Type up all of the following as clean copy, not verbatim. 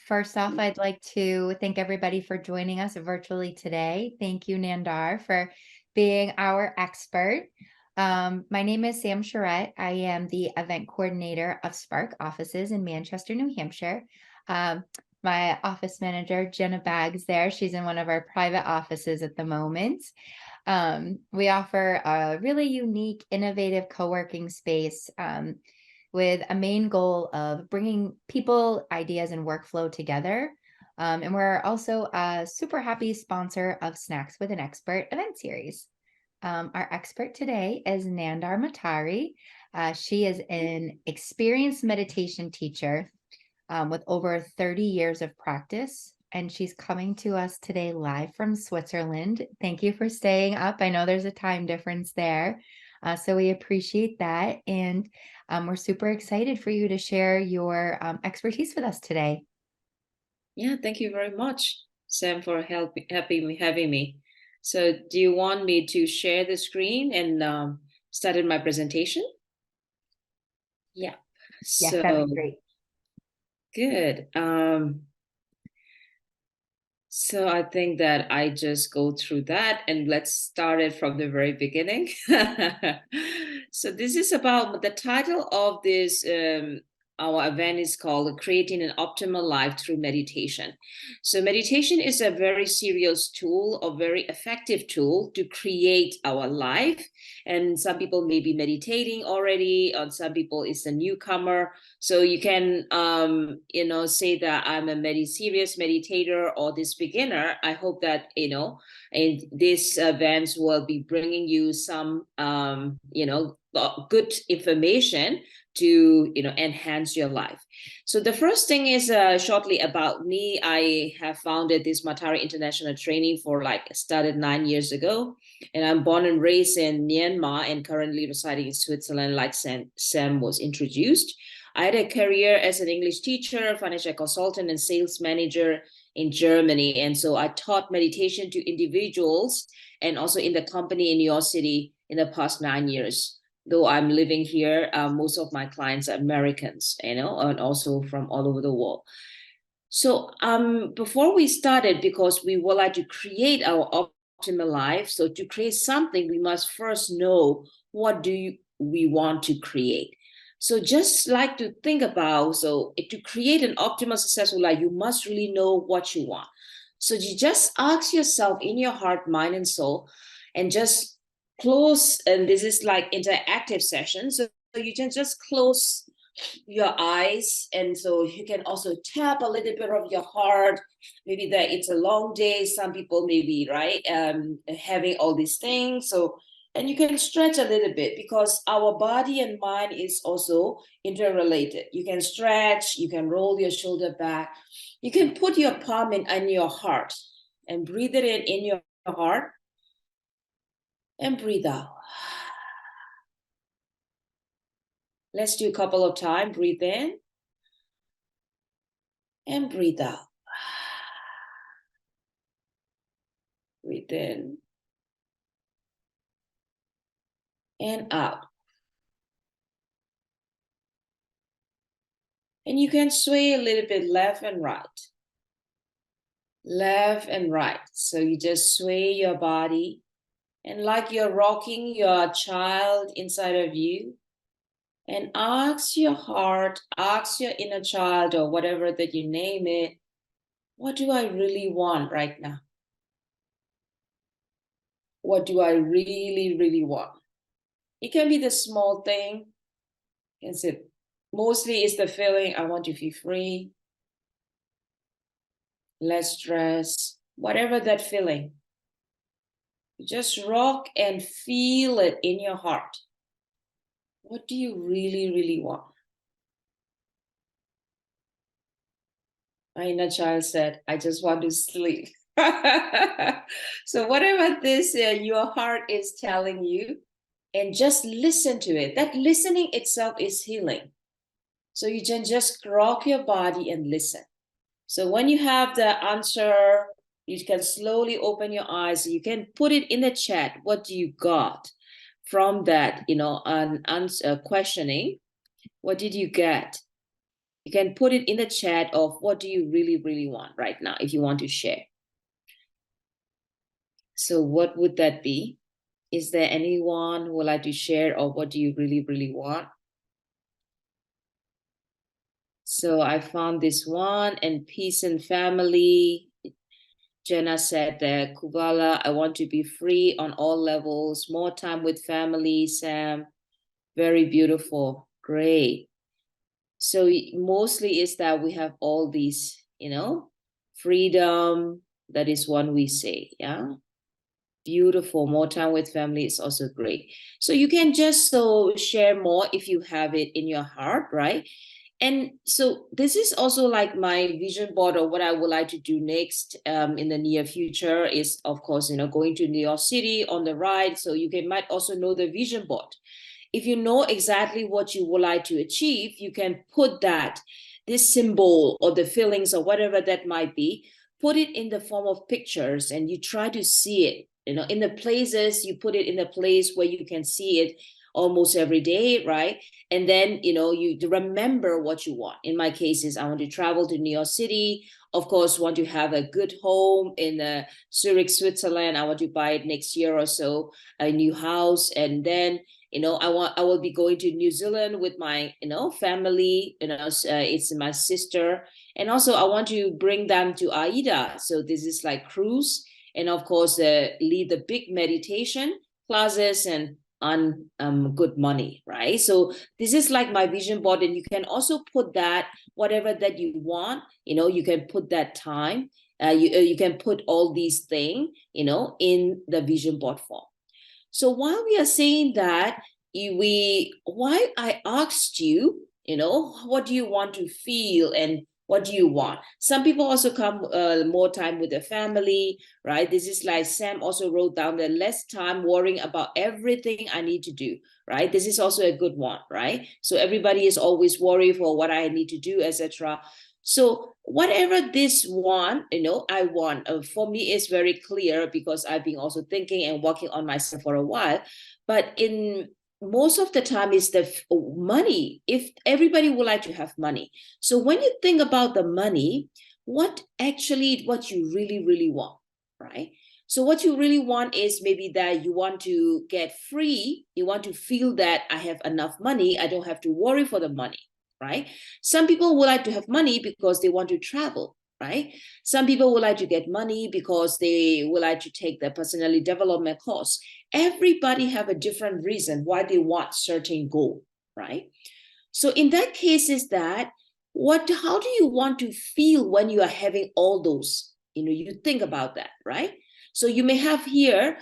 First off, I'd like to thank everybody for joining us virtually today. Thank you, Nandar, for being our expert. My name is Sam Charette. I am the event coordinator of Spark offices in Manchester, New Hampshire. Um, my office manager, Jenna Baggs, there. She's in one of our private offices at the moment. We offer a really unique, innovative co-working space with a main goal of bringing people, ideas, and workflow together. And we're also a super happy sponsor of Snacks with an Expert event series. Our expert today is Nandar Matari. She is an experienced meditation teacher with over 30 years of practice. And she's coming to us today live from Switzerland. Thank you for staying up. I know there's a time difference there. So we appreciate that. And we're super excited for you to share your expertise with us today. Yeah, thank you very much, Sam, for having me. So do you want me to share the screen and start my presentation? Yeah. Yes, that'd So be great. good. So I think that I just go through that and let's start it from the very beginning. So this is about the title of this our event is called Creating an Optimal Life Through Meditation. So meditation is a very serious tool, a very effective tool to create our life. And some people may be meditating already, or some people is a newcomer. So you can, say that I'm a serious meditator or this beginner. I hope that, and these events will be bringing you some, good information to, enhance your life. So the first thing is shortly about me. I have founded this Matari International Training started 9 years ago. And I'm born and raised in Myanmar and currently residing in Switzerland, like Sam was introduced. I had a career as an English teacher, financial consultant, and sales manager in Germany. And so I taught meditation to individuals and also in the company in your city in the past 9 years. Though I'm living here, most of my clients are Americans, and also from all over the world. So before we started, because we would like to create our optimal life, so to create something, we must first know what we want to create. So just like to think about, so to create an optimal, successful life, you must really know what you want. So you just ask yourself in your heart, mind, and soul, and just close, and this is like interactive session. So you can just close your eyes, and so you can also tap a little bit of your heart. Maybe that it's a long day. Some people may be having all these things. So and you can stretch a little bit because our body and mind is also interrelated. You can stretch, you can roll your shoulder back, you can put your palm in your heart and breathe it in your heart and breathe out. Let's do a couple of times. Breathe in and breathe out. Breathe in and out. And you can sway a little bit left and right. Left and right. So you just sway your body. And like you're rocking your child inside of you. And ask your heart, ask your inner child or whatever that you name it, what do I really want right now? What do I really, really want? It can be the small thing. Mostly it's the feeling I want to feel free, less stress, whatever that feeling. Just rock and feel it in your heart. What do you really, really want? My inner child said, I just want to sleep. So whatever this your heart is telling you, and just listen to it. That listening itself is healing. So you can just rock your body and listen. So when you have the answer, you can slowly open your eyes. You can put it in the chat. What do you got from that, questioning? What did you get? You can put it in the chat of what do you really, really want right now if you want to share. So what would that be? Is there anyone who would like to share, or what do you really, really want? So I found this one, and peace and family. Jenna said that, Kuvala, I want to be free on all levels, more time with family. Sam, very beautiful, great. So mostly is that we have all these, freedom. That is one we say, yeah. Beautiful. More time with family is also great. So you can just share more if you have it in your heart, right? And so this is also like my vision board, or what I would like to do next in the near future is, of course, going to New York City on the ride. So you might also know the vision board. If you know exactly what you would like to achieve, you can put this symbol or the feelings or whatever that might be, put it in the form of pictures, and you try to see it, in the places. You put it in a place where you can see it almost every day, right? And then, you remember what you want. In my case is I want to travel to New York City. Of course, want to have a good home in Zurich, Switzerland. I want to buy it next year or so, a new house. And then, I will be going to New Zealand with my, family, it's my sister. And also I want to bring them to AIDA. So this is like cruise. And of course, lead the big meditation classes and on good money, right? So this is like my vision board, and you can also put that whatever that you want, you can put that time, you can put all these things, in the vision board form. So while we are saying that, why I asked you, what do you want to feel and what do you want? Some people also come more time with their family, right? This is like Sam also wrote down that less time worrying about everything I need to do, right? This is also a good one, right? So everybody is always worried for what I need to do, etc. So whatever this one, I want, for me is very clear because I've been also thinking and working on myself for a while. But in most of the time is the money. If everybody would like to have money. So when you think about the money, what you really, really want, right? So what you really want is maybe that you want to get free. You want to feel that I have enough money. I don't have to worry for the money, right? Some people would like to have money because they want to travel, right? Some people would like to get money because they would like to take the personality development course. Everybody have a different reason why they want certain goal, right? So in that case is that, how do you want to feel when you are having all those? You think about that, right? So you may have here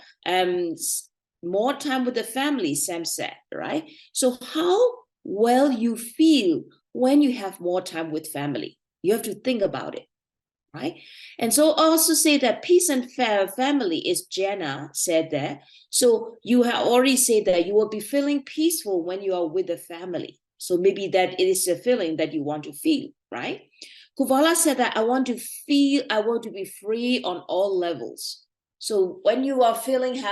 more time with the family, Sam said, right? So how well you feel when you have more time with family? You have to think about it, right? And so also say that peace and family is Jenna said that. So you have already said that you will be feeling peaceful when you are with the family. So maybe that it is a feeling that you want to feel, right? Kuvala said that I want to be free on all levels. So when you are feeling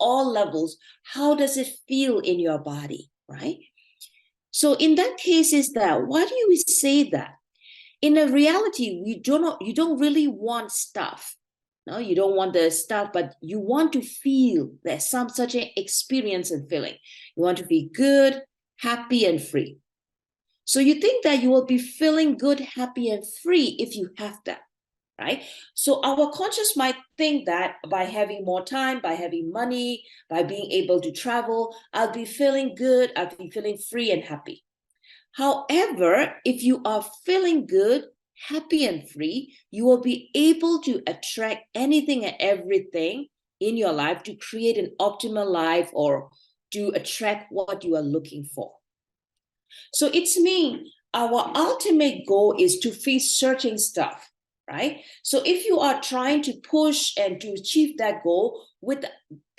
all levels, how does it feel in your body, right? So in that case is that, why do we say that? In a reality, you don't really want stuff. No, you don't want the stuff, but you want to feel there's such an experience and feeling. You want to be good, happy, and free. So you think that you will be feeling good, happy, and free if you have that, right? So our conscious might think that by having more time, by having money, by being able to travel, I'll be feeling good, I'll be feeling free and happy. However, if you are feeling good, happy, and free, you will be able to attract anything and everything in your life to create an optimal life or to attract what you are looking for. So it's mean our ultimate goal is to feel certain stuff, right? So if you are trying to push and to achieve that goal with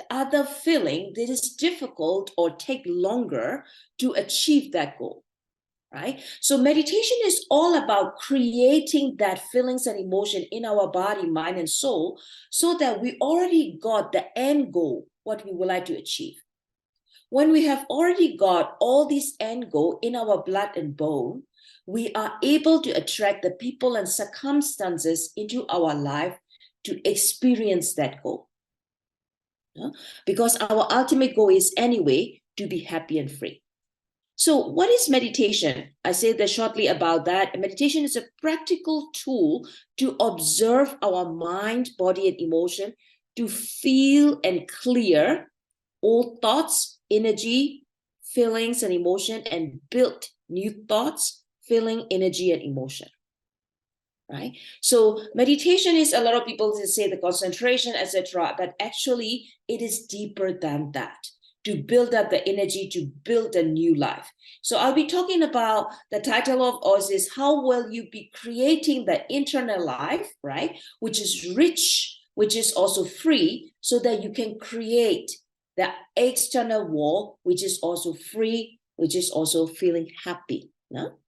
other feeling, that is difficult or take longer to achieve that goal. Right? So meditation is all about creating that feelings and emotion in our body, mind, and soul, so that we already got the end goal, what we would like to achieve. When we have already got all this end goal in our blood and bone, we are able to attract the people and circumstances into our life to experience that goal. Because our ultimate goal is anyway to be happy and free. So what is meditation? I say that shortly about that. Meditation is a practical tool to observe our mind, body, and emotion, to feel and clear all thoughts, energy, feelings, and emotion, and build new thoughts, feeling, energy, and emotion. Right? So meditation is, a lot of people say the concentration, etc., but actually it is deeper than that, to build up the energy to build a new life. So I'll be talking about, the title of ours is how will you be creating the internal life, right? Which is rich, which is also free, so that you can create the external world, which is also free, which is also feeling happy. No?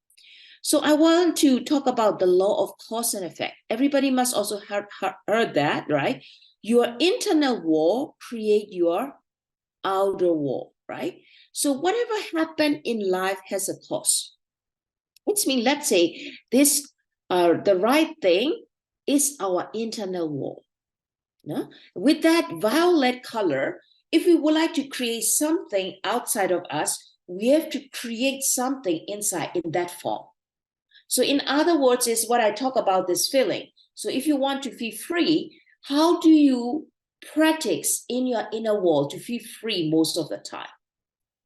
So I want to talk about the law of cause and effect. Everybody must also have heard that, right? Your internal world create your outer world, right? So whatever happened in life has a cause. Which means, let's say this, the right thing is our internal world. No? With that violet color, if we would like to create something outside of us, we have to create something inside in that form. So in other words, is what I talk about this feeling. So if you want to feel free, how do you practice in your inner world to feel free most of the time,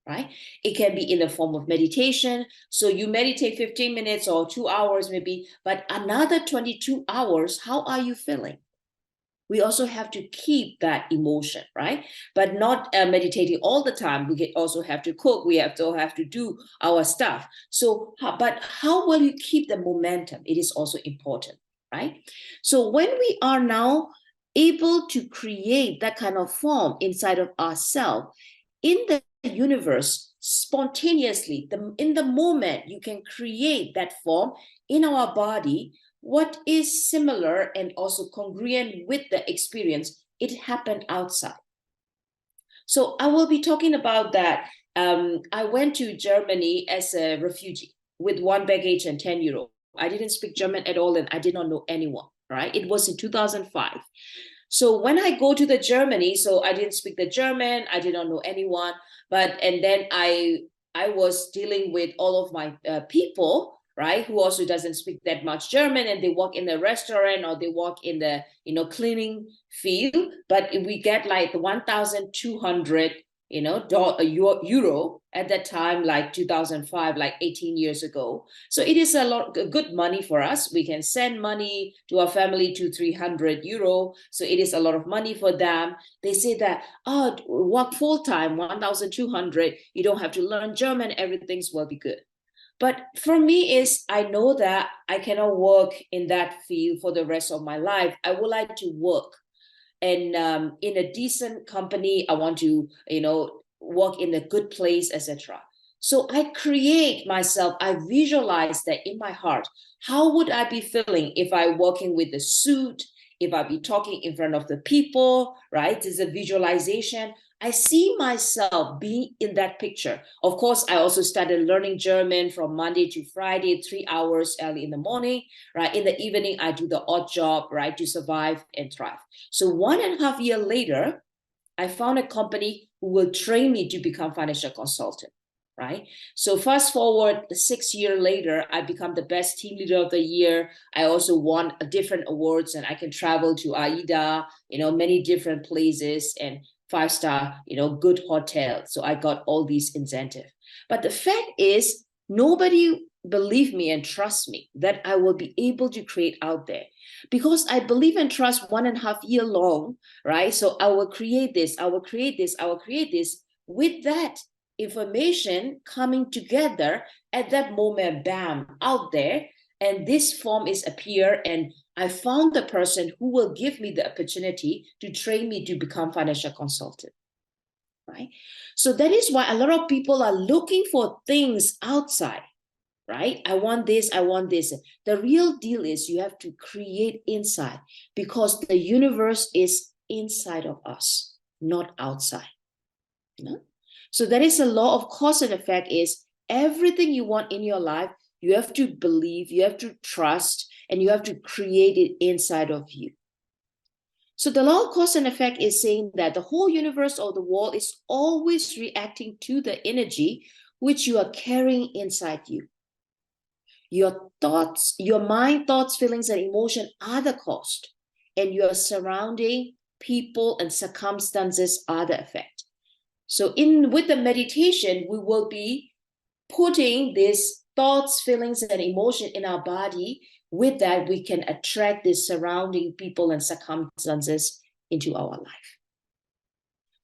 right? It can be in the form of meditation. So you meditate 15 minutes or 2 hours maybe, but another 22 hours, how are you feeling? We also have to keep that emotion, right? But not meditating all the time. We also have to cook. We have to do our stuff. So, but how will you keep the momentum? It is also important, right? So when we are now able to create that kind of form inside of ourselves, in the universe, spontaneously, in the moment, you can create that form in our body. What is similar and also congruent with the experience, it happened outside. So I will be talking about that. I went to Germany as a refugee with one baggage and 10 euro. I didn't speak German at all and I did not know anyone, right? It was in 2005. So when I go to the Germany, so I didn't speak the German, I did not know anyone, and then I was dealing with all of my people, right, who also doesn't speak that much German, and they work in the restaurant or they work in the cleaning field, but we get like 1,200 euro at that time, like 2005, like 18 years ago. So it is a lot good money for us. We can send money to our family, 200-300 euro. So it is a lot of money for them. They say that, oh, work full-time, 1,200, you don't have to learn German, everything's will be good. But for me is, I know that I cannot work in that field for the rest of my life. I would like to work and in a decent company. I want to, work in a good place, etc. So I create myself, I visualize that in my heart. How would I be feeling if I working with a suit, if I be talking in front of the people, right? It's a visualization. I see myself being in that picture. Of course, I also started learning German from Monday to Friday, 3 hours early in the morning, right? In the evening, I do the odd job, right, to survive and thrive. So 1.5 years later, I found a company who will train me to become financial consultant, right? So fast forward 6 years later, I become the best team leader of the year. I also won different awards and I can travel to AIDA, many different places and 5-star, good hotel. So I got all these incentives. But the fact is, nobody believe me and trust me that I will be able to create out there, because I believe and trust 1.5 years long, right? So I will create this, I will create this, I will create this. With that information coming together at that moment, bam, out there, and this form is appear, and I found the person who will give me the opportunity to train me to become financial consultant, right? So that is why a lot of people are looking for things outside, right? I want this, I want this. The real deal is you have to create inside, because the universe is inside of us, not outside. So that is a law of cause and effect, is everything you want in your life, You have to believe, you have to trust, and you have to create it inside of you. So the law of cause and effect is saying that the whole universe or the world is always reacting to the energy which you are carrying inside you. Your thoughts, your mind, thoughts, feelings, and emotion are the cause, and your surrounding people and circumstances are the effect. So with the meditation, we will be putting these thoughts, feelings, and emotion in our body. With that, we can attract the surrounding people and circumstances into our life.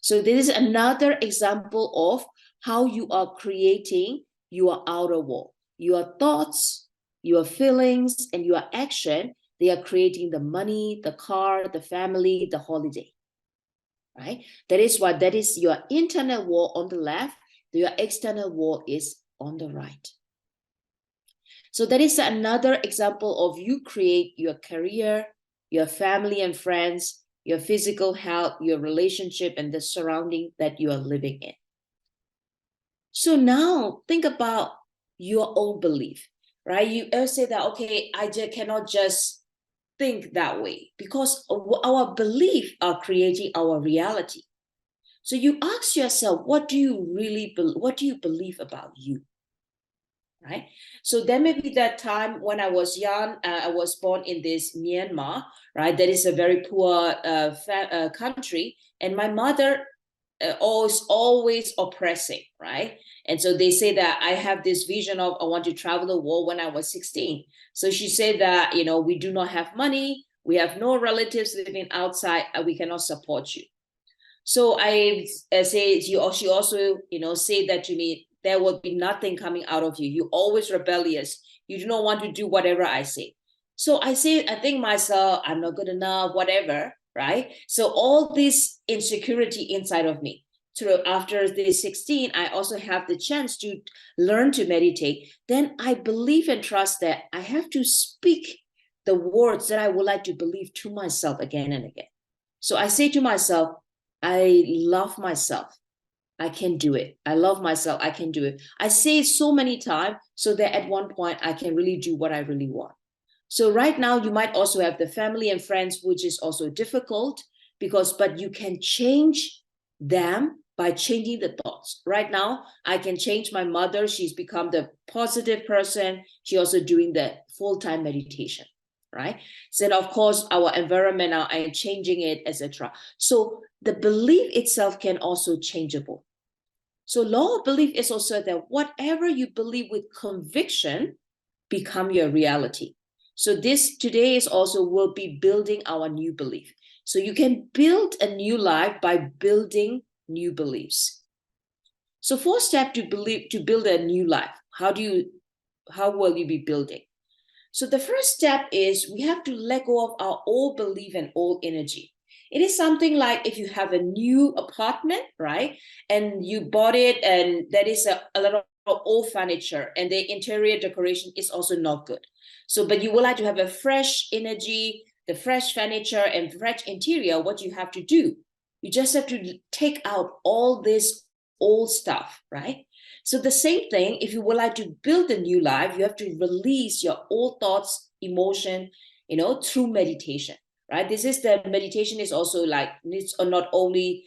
So this is another example of how you are creating your outer world. Your thoughts, your feelings, and your action, they are creating the money, the car, the family, the holiday. Right? That is your internal world on the left, your external world is on the right. So that is another example of you create your career, your family and friends, your physical health, your relationship, and the surrounding that you are living in. So now think about your own belief, right? You say that, okay, I just cannot just think that way, because our belief are creating our reality. So you ask yourself, what do you believe about you? Right? So there may be that time when I was young, I was born in this Myanmar, right? That is a very poor country. And my mother was always oppressing, right? And so they say that I have this vision of I want to travel the world when I was 16. So she said that, we do not have money. We have no relatives living outside. We cannot support you. So I say, she also, say that to me, there will be nothing coming out of you. You're always rebellious. You do not want to do whatever I say. So I think myself, I'm not good enough, whatever, right? So all this insecurity inside of me. So after the 16, I also have the chance to learn to meditate. Then I believe and trust that I have to speak the words that I would like to believe to myself again and again. So I say to myself, I love myself. I can do it. I love myself. I can do it. I say it so many times so that at one point I can really do what I really want. So right now you might also have the family and friends, which is also difficult but you can change them by changing the thoughts. Right now, I can change my mother. She's become the positive person. She's also doing the full-time meditation, right? So of course, our environment now, I am changing it, etc. So the belief itself can also changeable. So law of belief is also that whatever you believe with conviction become your reality. So this today is also will be building our new belief. So you can build a new life by building new beliefs. So fourth step to build a new life. How will you be building? So the first step is we have to let go of our old belief and old energy. It is something like if you have a new apartment, right? And you bought it and that is a lot of old furniture and the interior decoration is also not good. So, but you would like to have a fresh energy, the fresh furniture and fresh interior. What you have to do, you just have to take out all this old stuff, right? So the same thing, if you would like to build a new life, you have to release your old thoughts, emotion, through meditation, right? This is the meditation is also like, it's not only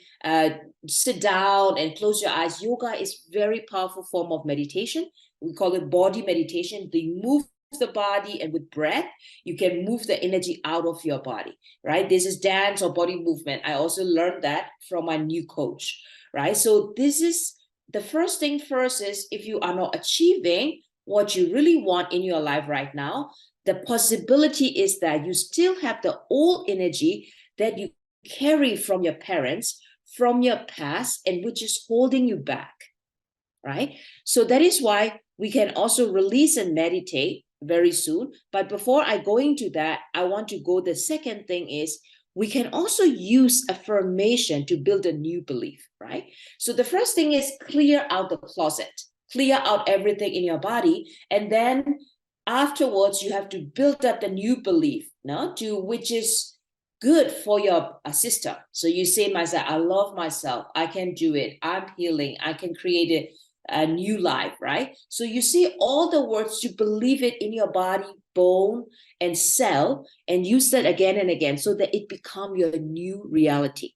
sit down and close your eyes. Yoga is very powerful form of meditation. We call it body meditation. They move the body, and with breath, you can move the energy out of your body, right? This is dance or body movement. I also learned that from my new coach, right? So this is the first thing first is if you are not achieving what you really want in your life right now, the possibility is that you still have the old energy that you carry from your parents, from your past, and which is holding you back, right? So that is why we can also release and meditate very soon. But before I go into that, I want to go, the second thing is we can also use affirmation to build a new belief, right? So the first thing is clear out the closet, clear out everything in your body. And then afterwards, you have to build up the new belief, which is good for your system. So you say myself, I love myself. I can do it. I'm healing. I can create a new life, right? So you see all the words, you believe it in your body, bone and cell, and use that again and again so that it become your new reality.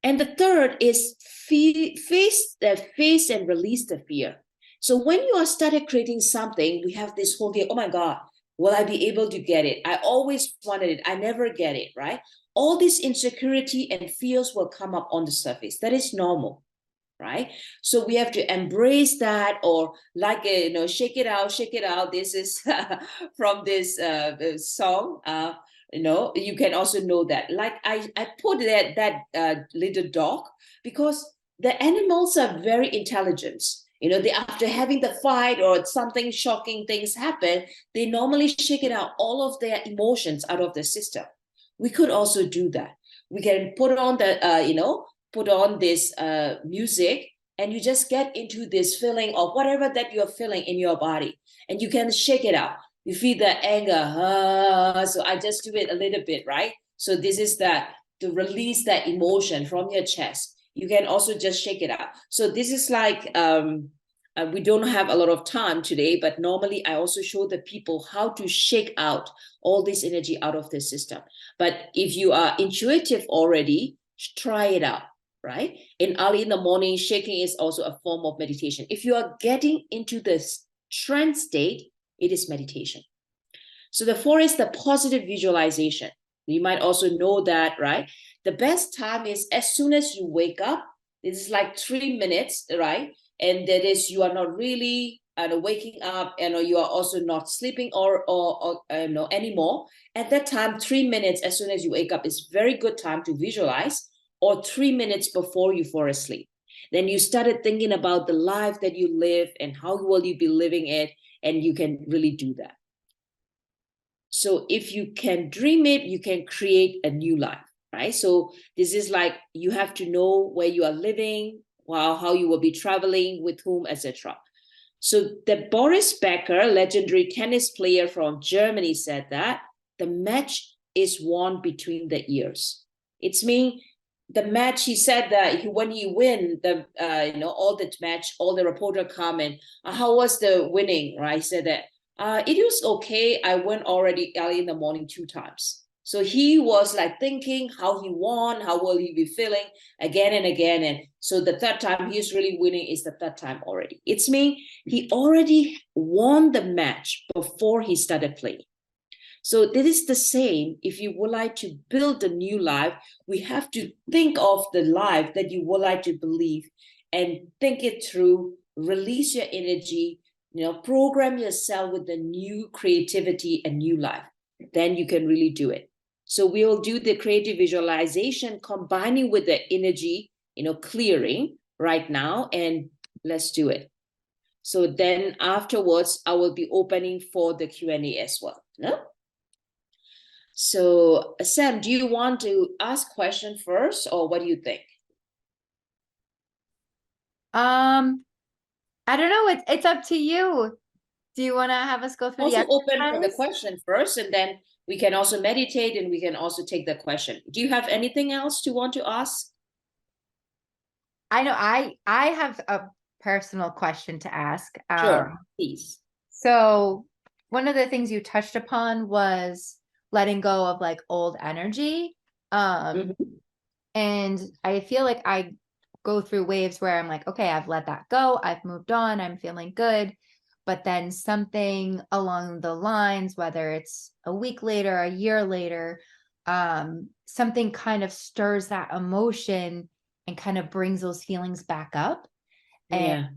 And the third is face and release the fear. So when you are started creating something, we have this whole thing, oh my God, will I be able to get it? I always wanted it. I never get it, right? All this insecurity and fears will come up on the surface. That is normal, right? So we have to embrace that, or like, shake it out, shake it out. This is from this song. You can also know that. Like I put that little dog because the animals are very intelligent. They, after having the fight or something shocking things happen, they normally shake it out, all of their emotions out of the system. We could also do that. We can put on put on this music, and you just get into this feeling of whatever that you're feeling in your body, and you can shake it out. You feel the anger. So I just do it a little bit, right? So this is to release that emotion from your chest. You can also just shake it out. So this is like, we don't have a lot of time today, but normally I also show the people how to shake out all this energy out of the system. But if you are intuitive already, try it out, right? Early in the morning, shaking is also a form of meditation. If you are getting into this trance state, it is meditation. So the fourth is the positive visualization. You might also know that, right? The best time is as soon as you wake up. This is like 3 minutes, right? And that is, you are not really waking up, and you are also not sleeping or anymore. At that time, 3 minutes as soon as you wake up is very good time to visualize, or 3 minutes before you fall asleep. Then you started thinking about the life that you live and how will you be living it, and you can really do that. So if you can dream it, you can create a new life, right? So this is like, you have to know where you are living, how you will be traveling, with whom, etc. So the Boris Becker, legendary tennis player from Germany, said that the match is won between the ears. It's mean the match, he said that when he win the all the match, all the reporter come and how was the winning, right? He said that it was okay. I went already early in the morning 2 times. So he was like thinking how he won, how will he be feeling again and again. And so the third time he's really winning is the third time already. It's mean he already won the match before he started playing. So this is the same. If you would like to build a new life, we have to think of the life that you would like to believe and think it through, release your energy, program yourself with the new creativity and new life. Then you can really do it. So we will do the creative visualization combining with the energy, clearing right now, and let's do it. So then afterwards, I will be opening for the Q&A as well. No? So Sam, do you want to ask question first, or what do you think? I don't know. It's up to you. Do you want to have us go through the Also open for the exercise? question first, and then we can also meditate, and we can also take the question. Do you have anything else to want to ask? I know I have a personal question to ask. Sure, please. So one of the things you touched upon was letting go of like old energy. Mhm. And I feel like I go through waves where I'm like, okay, I've let that go. I've moved on. I'm feeling good. But then something along the lines, whether it's a week later, a year later, something kind of stirs that emotion and kind of brings those feelings back up. And Yeah.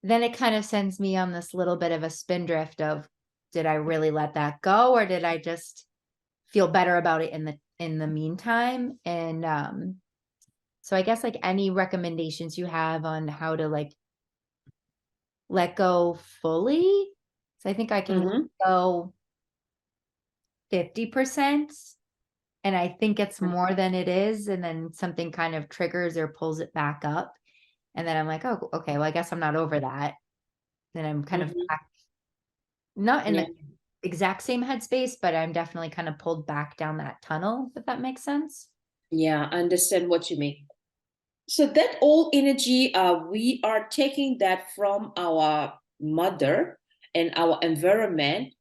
then it kind of sends me on this little bit of a spindrift of, did I really let that go, or did I just feel better about it in the meantime? And so I guess like any recommendations you have on how to like let go fully. So I think I can let Mm-hmm. go 50%. And I think it's more than it is. And then something kind of triggers or pulls it back up. And then I'm like, oh, okay, well, I guess I'm not over that. Then I'm kind of Mm-hmm. back, not in Yeah. the exact same headspace, but I'm definitely kind of pulled back down that tunnel, if that makes sense. Yeah, I understand what you mean. So that old energy, we are taking that from our mother and our environment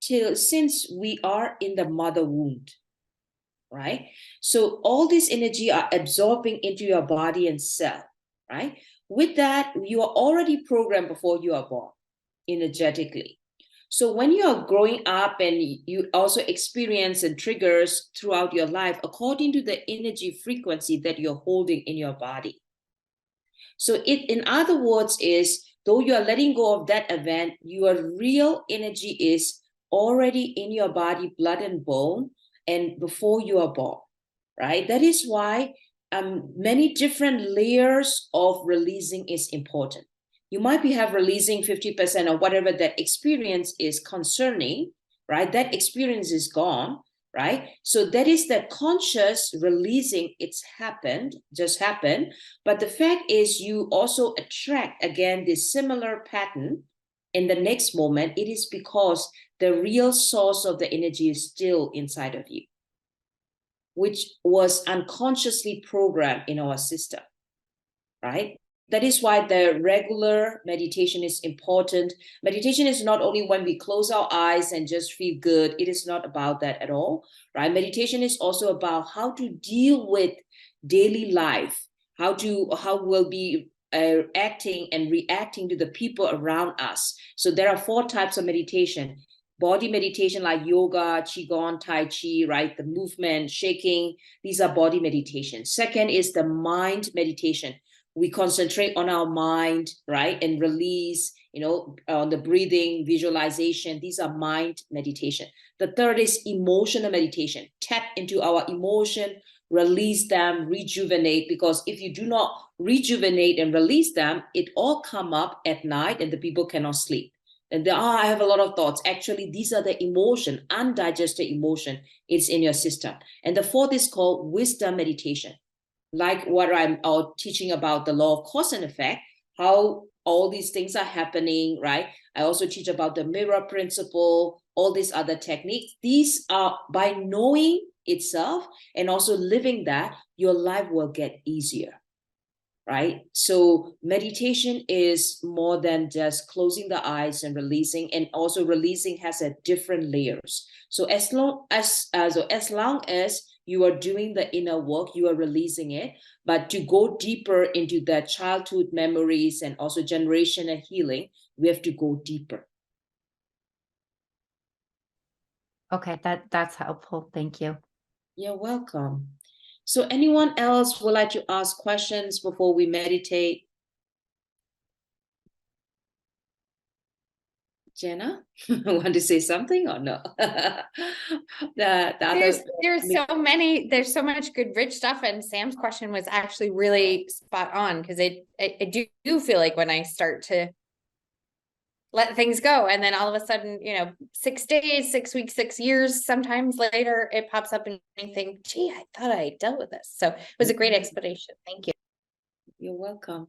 till since we are in the mother wound, right? So all this energy are absorbing into your body and cell, right? With that, you are already programmed before you are born, energetically. So when you are growing up and you also experience and triggers throughout your life according to the energy frequency that you're holding in your body. So it, in other words, is though you are letting go of that event, your real energy is already in your body, blood and bone, and before you are born, right? That is why many different layers of releasing is important. You might be have releasing 50% or whatever that experience is concerning, right? That experience is gone, right? So that is the conscious releasing. It's happened, just happened. But the fact is you also attract again this similar pattern in the next moment. It is because the real source of the energy is still inside of you, which was unconsciously programmed in our system, right? That is why the regular meditation is important. Meditation is not only when we close our eyes and just feel good. It is not about that at all, right? Meditation is also about how to deal with daily life, how we'll be acting and reacting to the people around us. So there are 4 types of meditation. Body meditation like yoga, qigong, tai chi, right? The movement, shaking, these are body meditation. Second is the mind meditation. We concentrate on our mind, right? And release, on the breathing, visualization. These are mind meditation. The third is emotional meditation. Tap into our emotion, release them, rejuvenate, because if you do not rejuvenate and release them, it all come up at night and the people cannot sleep. And I have a lot of thoughts. Actually, these are the emotion, undigested emotion. It's in your system. And the fourth is called wisdom meditation. Like what I'm teaching about the law of cause and effect, how all these things are happening, right? I also teach about the mirror principle, all these other techniques. These are by knowing itself and also living that, your life will get easier, right? So meditation is more than just closing the eyes and releasing, and also releasing has a different layers. So as long as you are doing the inner work, you are releasing it. But to go deeper into the childhood memories and also generational healing, we have to go deeper. Okay, that's helpful. Thank you. You're welcome. So anyone else would like to ask questions before we meditate? Jenna, want to say something or no? There's there's so much good rich stuff, and Sam's question was actually really spot on, because I do feel like when I start to let things go, and then all of a sudden, 6 days, 6 weeks, 6 years, sometimes later it pops up and I think, gee, I thought I dealt with this. So it was a great explanation. Thank you. You're welcome.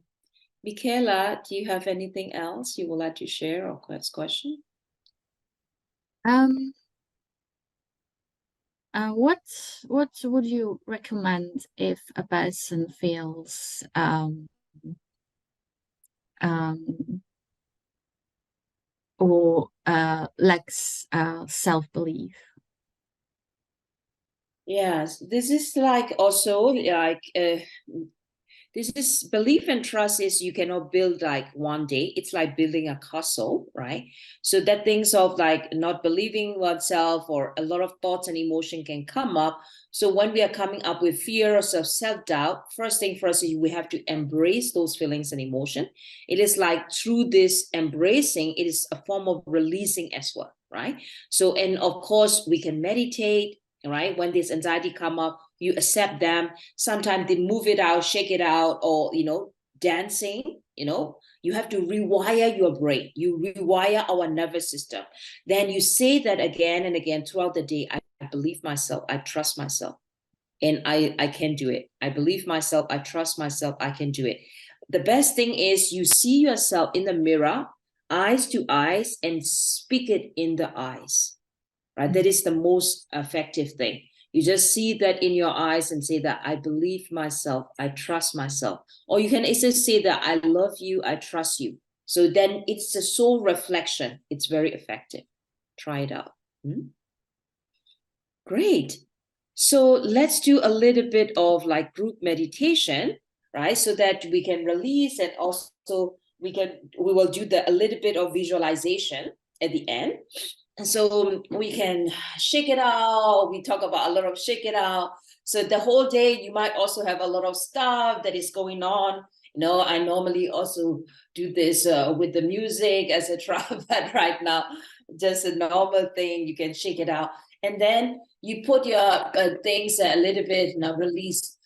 Michaela, do you have anything else you would like to share or question? What would you recommend if a person feels or lacks self-belief? Yes, this is like also like this is belief and trust is you cannot build like one day. It's like building a castle, right? So that things of like not believing oneself or a lot of thoughts and emotion can come up. So when we are coming up with fear or self-doubt, first thing first is we have to embrace those feelings and emotion. It is like through this embracing, it is a form of releasing as well, right? So, and of course we can meditate, right? When this anxiety come up, you accept them. Sometimes they move it out, shake it out, or dancing. You have to rewire your brain. You rewire our nervous system. Then you say that again and again throughout the day. I believe myself. I trust myself, and I can do it. I believe myself. I trust myself. I can do it. The best thing is you see yourself in the mirror, eyes to eyes, and speak it in the eyes. Right? That is the most effective thing. You just see that in your eyes and say that I believe myself, I trust myself. Or you can also say that I love you, I trust you. So then it's a soul reflection. It's very effective. Try it out. Great. So let's do a little bit of like group meditation, right? So that we can release, and also we will do a little bit of visualization at the end. And so we can shake it out. We talk about a lot of shake it out. So the whole day, you might also have a lot of stuff that is going on. I normally also do this with the music, etc. But right now, just a normal thing, you can shake it out. And then you put your things a little bit, release.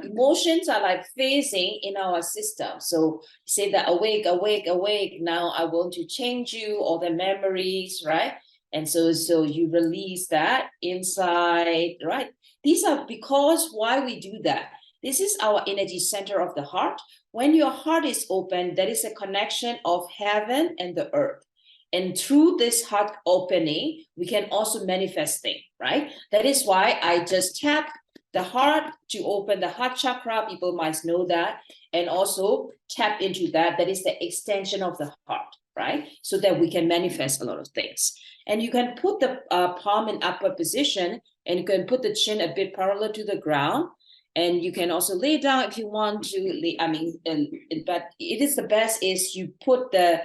Emotions are like phasing in our system. So say that awake, awake, awake. Now I want to change you, all the memories, right? And so you release that inside, right? These are because why we do that. This is our energy center of the heart. When your heart is open, there is a connection of heaven and the earth. And through this heart opening, we can also manifest things, right? That is why I just tap the heart to open the heart chakra. People might know that. And also tap into that. That is the extension of the heart, right? So that we can manifest a lot of things. And you can put the palm in upward position, and you can put the chin a bit parallel to the ground. And you can also lay down if you want to. But it is the best is you put the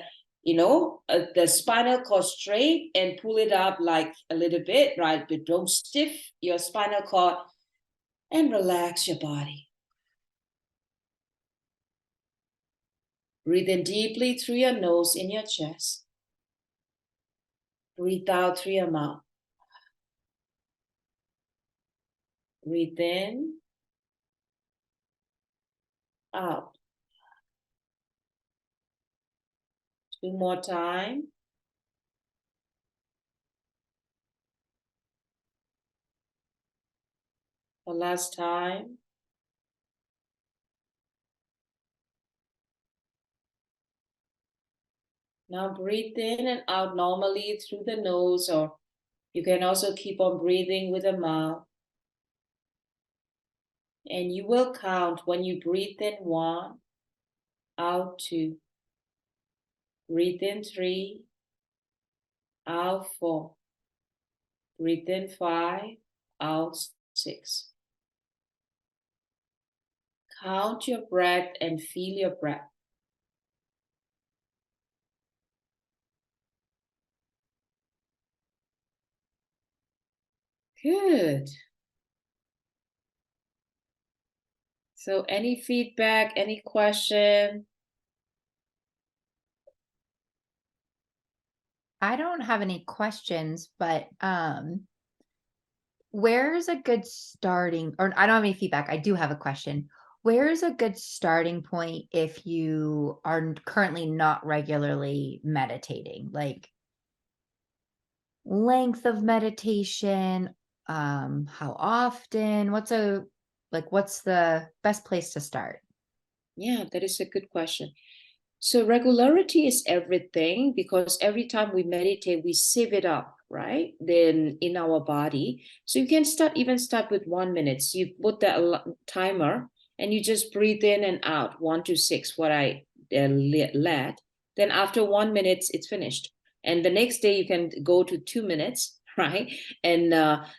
spinal cord straight and pull it up like a little bit, right? But don't stiff your spinal cord, and relax your body. Breathe in deeply through your nose in your chest. Breathe out through your mouth. Breathe in, out. 2 more times. The last time. Now breathe in and out normally through the nose, or you can also keep on breathing with the mouth. And you will count when you breathe in 1, out 2. Breathe in 3, out 4. Breathe in 5, out 6. Count your breath and feel your breath. Good. So any feedback, any question? I don't have any questions, but where's a good starting, or I don't have any feedback. I do have a question. Where is a good starting point if you are currently not regularly meditating? Like length of meditation, how often, what's the best place to start? Yeah, that is a good question. So regularity is everything, because every time we meditate, we save it up, right? Then in our body. So you can even start with 1 minute. So you put the timer and you just breathe in and out, 1 to 6, what I led. Then after 1 minute, it's finished. And the next day you can go to 2 minutes, right? And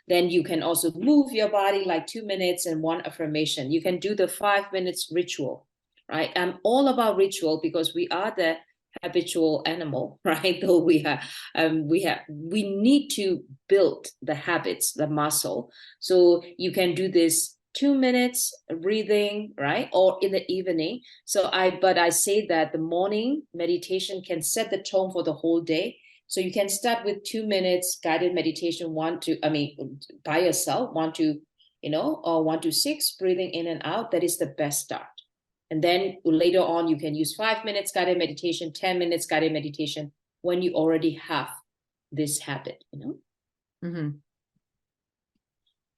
then you can also move your body like 2 minutes and 1 affirmation. You can do the 5 minutes ritual. Right, I'm all about ritual because we are the habitual animal, right? Though we need to build the habits, the muscle. So you can do this 2 minutes breathing, right? Or in the evening. But I say that the morning meditation can set the tone for the whole day. So you can start with 2 minutes guided meditation, by yourself, 1 to, or 1 to 6, breathing in and out. That is the best start. And then later on, you can use 5 minutes guided meditation, 10 minutes guided meditation when you already have this habit, Mm-hmm.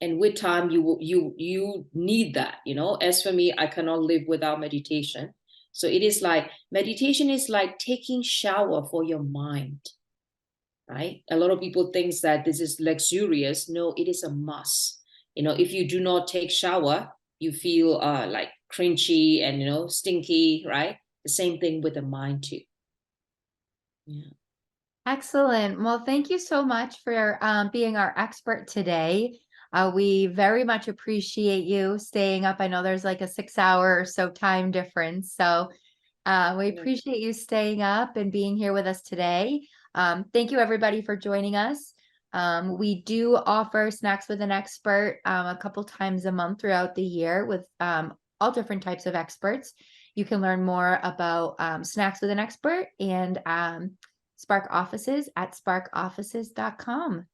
And with time, you need that, As for me, I cannot live without meditation. So it is like meditation is like taking shower for your mind. right? A lot of people think that this is luxurious. No, it is a must. If you do not take shower, you feel like cringy and stinky, right? The same thing with the mind too. Yeah. Excellent. Well, thank you so much for being our expert today. We very much appreciate you staying up. I know there's like a 6 hour or so time difference. So we Yeah. appreciate you staying up and being here with us today. Thank you, everybody, for joining us. We do offer Snacks with an Expert a couple times a month throughout the year with all different types of experts. You can learn more about Snacks with an Expert and Spark offices at sparkoffices.com.